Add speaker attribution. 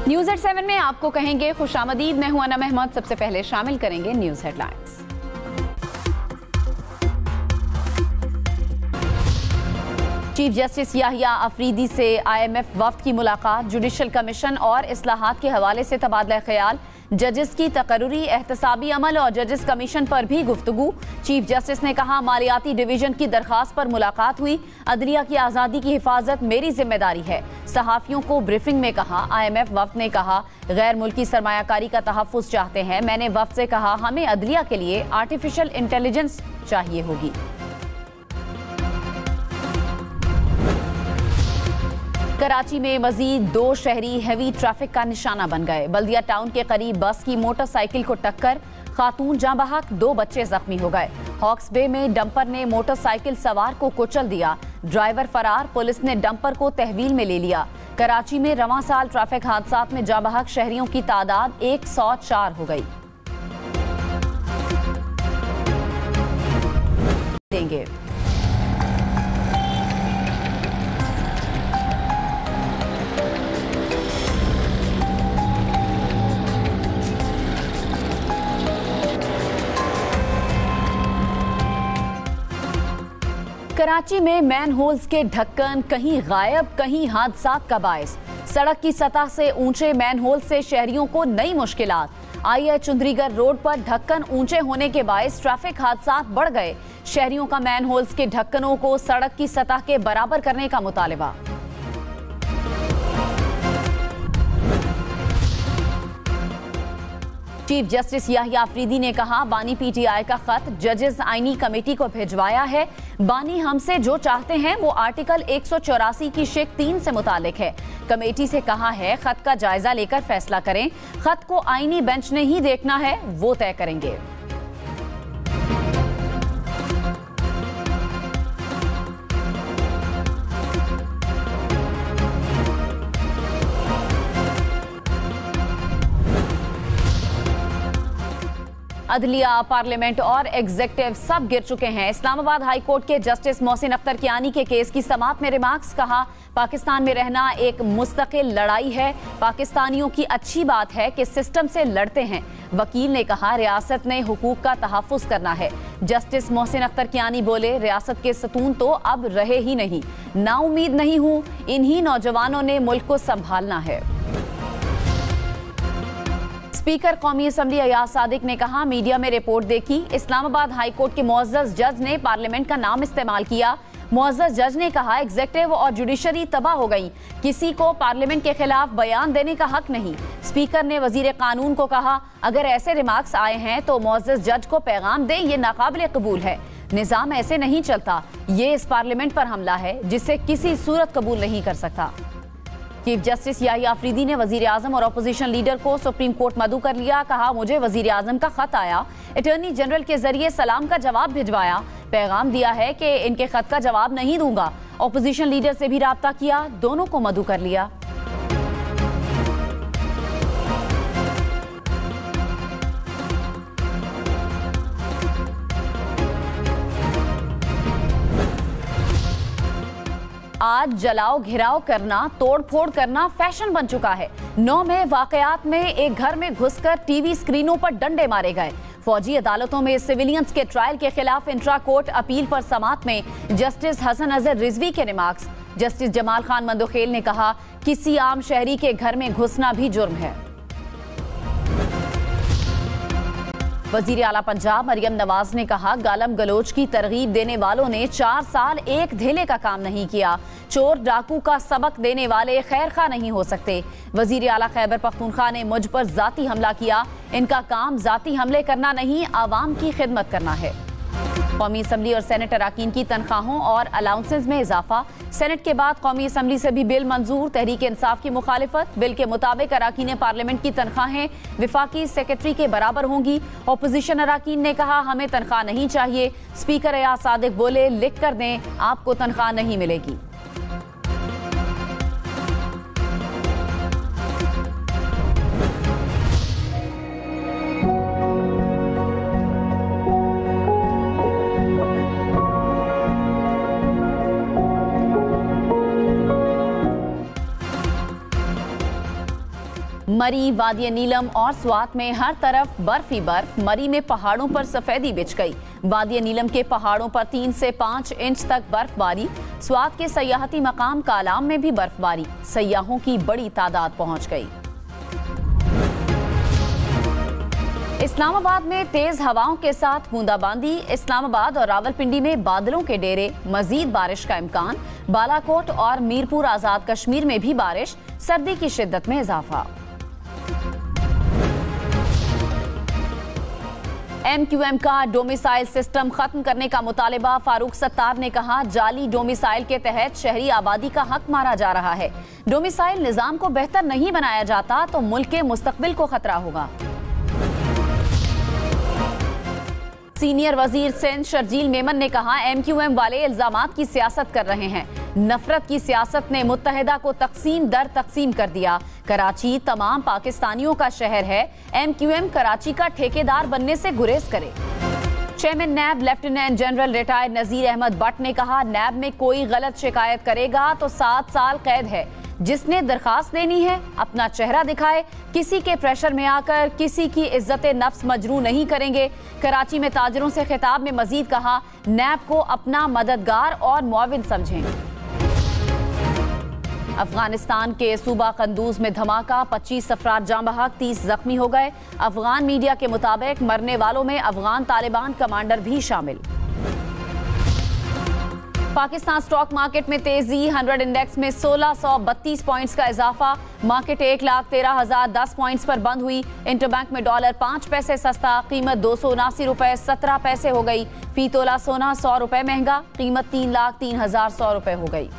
Speaker 1: News at 7 में आपको कहेंगे खुशामदीद। मैं हूं अनम अहमद। सबसे पहले शामिल करेंगे news headlines. Chief justice Yahya Afridi से IMF वफ्द की मुलाकात, जुडिशल कमीशन और इस्लाहात के हवाले से तबादला ख्याल, जजेस की तकर्रुरी एहतसाबी अमल और जजेस कमीशन पर भी गुफ्तगू। चीफ जस्टिस ने कहा, मालियाती डिवीजन की दरखास्त पर मुलाकात हुई, अदलिया की आज़ादी की हिफाजत मेरी जिम्मेदारी है। सहाफ़ियों को ब्रीफिंग में कहा, IMF वफ्द ने कहा गैर मुल्की सरमायाकारी का तहफ़्फ़ुज़ चाहते हैं। मैंने वफ्द से कहा हमें अदलिया के लिए आर्टिफिशियल इंटेलिजेंस चाहिए होगी। कराची में मजीद 2 शहरी हैवी ट्रैफिक का निशाना बन गए। बल्दिया टाउन के करीब बस की मोटरसाइकिल को टक्कर, खातून जाँ बहक, 2 बच्चे जख्मी हो गए। हॉक्स बे में डंपर ने मोटरसाइकिल सवार को कुचल दिया, ड्राइवर फरार, पुलिस ने डंपर को तहवील में ले लिया। कराची में रवां साल ट्रैफिक हादसात में जाँ बहक शहरियों की तादाद 104 हो गई। देंगे कराची में मैन होल्स के ढक्कन कहीं गायब, कहीं हादसात का बायस। सड़क की सतह से ऊंचे मैन होल से शहरियों को नई मुश्किलात। IH चुंदरीगढ़ रोड पर ढक्कन ऊंचे होने के बायस ट्रैफिक हादसात बढ़ गए। शहरियों का मैन होल्स के ढक्कनों को सड़क की सतह के बराबर करने का मुतालिबा। चीफ जस्टिस याहिया अफरीदी ने कहा, बानी PTI का खत जजेस आईनी कमेटी को भिजवाया है। बानी हमसे जो चाहते हैं वो आर्टिकल 184 की शिक 3 से मुतालिक है। कमेटी से कहा है खत का जायजा लेकर फैसला करें। खत को आईनी बेंच ने ही देखना है, वो तय करेंगे। अदलिया, पार्लियामेंट और एग्जीक्यूटिव सब गिर चुके हैं। इस्लामाबाद हाई कोर्ट के जस्टिस मोहसिन अख्तर कियानी के केस की समाअत में रिमार्क्स। कहा, पाकिस्तान में रहना एक मुस्तकिल लड़ाई है। पाकिस्तानियों की अच्छी बात है कि सिस्टम से लड़ते हैं। वकील ने कहा, रियासत ने हुकूक का तहफ़्फ़ुज़ करना है। जस्टिस मोहसिन अख्तर कियानी बोले, रियासत के सतून तो अब रहे ही नहीं। नाउमीद नहीं हूँ, इन्हीं नौजवानों ने मुल्क को संभालना है। स्पीकर कौमी असम्बली अयाज सादिक ने कहा, मीडिया में रिपोर्ट देखी, इस्लामाबाद हाई कोर्ट के मुअज़्ज़ज़ जज ने पार्लियामेंट का नाम इस्तेमाल किया। मुअज़्ज़ज़ जज ने कहा, एग्जीक्यूटिव और जुडिशरी तबाह हो गई, किसी को पार्लियामेंट के खिलाफ बयान देने का हक नहीं। स्पीकर ने वजीर कानून को कहा, अगर ऐसे रिमार्क्स आए हैं तो मुअज़्ज़ज़ जज को पैगाम दे, ये नाकाबिल कबूल है। निज़ाम ऐसे नहीं चलता। ये इस पार्लियामेंट पर हमला है जिसे किसी सूरत कबूल नहीं कर सकता। चीफ जस्टिस याहिया अफरीदी ने वजीर आजम और अपोजिशन लीडर को सुप्रीम कोर्ट मदऊ कर लिया। कहा, मुझे वजीर आजम का खत आया, अटॉर्नी जनरल के जरिए सलाम का जवाब भिजवाया, पैगाम दिया है कि इनके खत का जवाब नहीं दूंगा। अपोजिशन लीडर से भी राब्ता किया, दोनों को मदऊ कर लिया। आज जलाओ घिराव करना, तोड़ फोड़ करना फैशन बन चुका है। 9 में वाकयात में एक घर में घुसकर टीवी स्क्रीनों पर डंडे मारे गए। फौजी अदालतों में सिविलियंस के ट्रायल के खिलाफ इंट्रा कोर्ट अपील पर समाअत में जस्टिस हसन अजहर रिजवी के रिमार्क्स। जस्टिस जमाल खान मंदोखेल ने कहा, किसी आम शहरी के घर में घुसना भी जुर्म है। वजीर आला पंजाब मरियम नवाज ने कहा, गालम गलोच की तरगीब देने वालों ने 4 साल एक धेले का काम नहीं किया। चोर डाकू का सबक देने वाले खैर खा नहीं हो सकते। वजीर आला खैबर पख्तूनख्वा ने मुझ पर जाती हमला किया। इनका काम जाती हमले करना नहीं, आवाम की खिदमत करना है। कौमी असम्बली और सेनेट अराकीन की तनख्वाहों और अलाउंसेस में इजाफा। सेनेट के बाद कौमी असम्बली से भी बिल मंजूर। तहरीक इंसाफ की मुखालिफत। बिल के मुताबिक अराकीन पार्लियामेंट की तनख्वाहें विफाकी सेक्रेटरी के बराबर होंगी। अपोजिशन अराकीन ने कहा, हमें तनख्वाह नहीं चाहिए। स्पीकर अयाज सादिक बोले, लिख कर दें, आपको तनख्वाह नहीं मिलेगी। मरी, वादी नीलम और स्वात में हर तरफ बर्फ ही बर्फ। मरी में पहाड़ों पर सफेदी बिछ गई। वादी नीलम के पहाड़ों पर 3 से 5 इंच तक बर्फबारी। स्वात के सयाहती मकाम कालाम में भी बर्फबारी। सयाहों की बड़ी तादाद पहुंच गई। इस्लामाबाद में तेज हवाओं के साथ बूंदाबांदी। इस्लामाबाद और रावलपिंडी में बादलों के डेरे। मजीद बारिश का इम्कान। बालाकोट और मीरपुर आजाद कश्मीर में भी बारिश। सर्दी की शिद्दत में इजाफा। MQM का डोमिसाइल सिस्टम खत्म करने का मुतालिबा। फारूक सत्तार ने कहा, जाली डोमिसाइल के तहत शहरी आबादी का हक मारा जा रहा है। डोमिसाइल निजाम को बेहतर नहीं बनाया जाता तो मुल्क के मुस्तकबिल को खतरा होगा। सीनियर वजीर सिंध शर्जील मेमन ने कहा, MQM वाले इल्जामात की सियासत कर रहे हैं। नफरत की सियासत ने मुत्तहिदा को तकसीम दर तकसीम कर दिया। कराची तमाम पाकिस्तानियों का शहर है। MQM कराची का ठेकेदार बनने से गुरेज करे। Chairman NAB lieutenant general retired Nazir Ahmed Butt ने कहा, नैब में कोई गलत शिकायत करेगा तो 7 साल कैद है। जिसने दरखास्त देनी है अपना चेहरा दिखाए। किसी के प्रेशर में आकर किसी की इज्जत नफ्स मजरू नहीं करेंगे। कराची में ताजरों से खिताब में मजीद कहा, नैब को अपना मददगार और मुआविन समझें। अफगानिस्तान के सूबा कंदूज में धमाका। 25 अफराद जाँ बहक, 30 जख्मी हो गए। अफगान मीडिया के मुताबिक मरने वालों में अफगान तालिबान कमांडर भी शामिल। पाकिस्तान स्टॉक मार्केट में तेजी। 100 इंडेक्स में 1632 पॉइंट्स का इजाफा। मार्केट 1,13,010 पॉइंट्स पर बंद हुई। इंटरबैंक में डॉलर 5 पैसे सस्ता। कीमत 279 रुपए 17 पैसे हो गई। फी तोला सोना 100 रुपए महंगा। कीमत 3,03,100 रुपए हो गई।